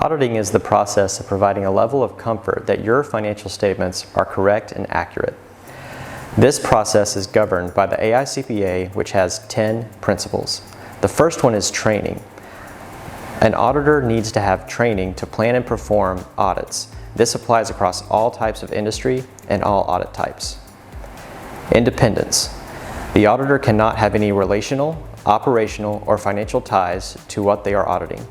Auditing is the process of providing a level of comfort that your financial statements are correct and accurate. This process is governed by the AICPA, which has 10 principles. The first one is training. An auditor needs to have training to plan and perform audits. This applies across all types of industry and all audit types. Independence. The auditor cannot have any relational, operational, or financial ties to what they are auditing.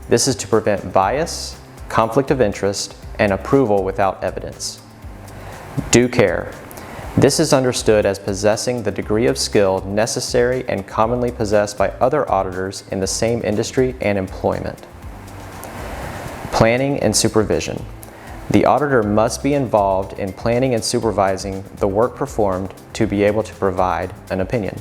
This is to prevent bias, conflict of interest, and approval without evidence. Due care. This is understood as possessing the degree of skill necessary and commonly possessed by other auditors in the same industry and employment. Planning and supervision. The auditor must be involved in planning and supervising the work performed to be able to provide an opinion.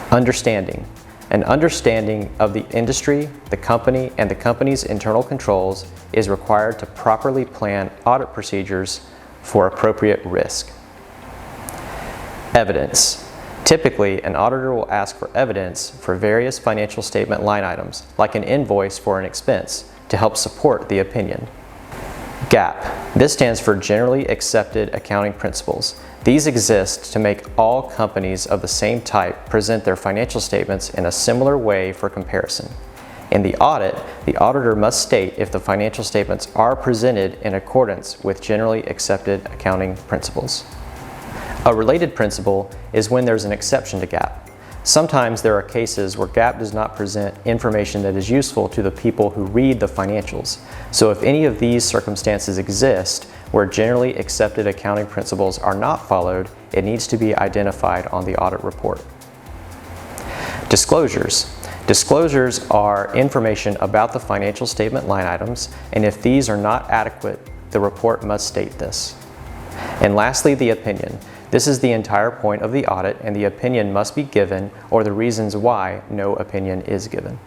Understanding. An understanding of the industry, the company, and the company's internal controls is required to properly plan audit procedures for appropriate risk. Evidence. Typically, an auditor will ask for evidence for various financial statement line items, like an invoice for an expense, to help support the opinion. GAAP. This stands for Generally Accepted Accounting Principles. These exist to make all companies of the same type present their financial statements in a similar way for comparison. In the audit, the auditor must state if the financial statements are presented in accordance with generally accepted accounting principles. A related principle is when there's an exception to GAAP. Sometimes there are cases where GAAP does not present information that is useful to the people who read the financials. So if any of these circumstances exist where generally accepted accounting principles are not followed, it needs to be identified on the audit report. Disclosures. Disclosures are information about the financial statement line items, and if these are not adequate, the report must state this. And lastly, the opinion. This is the entire point of the audit, and the opinion must be given or the reasons why no opinion is given.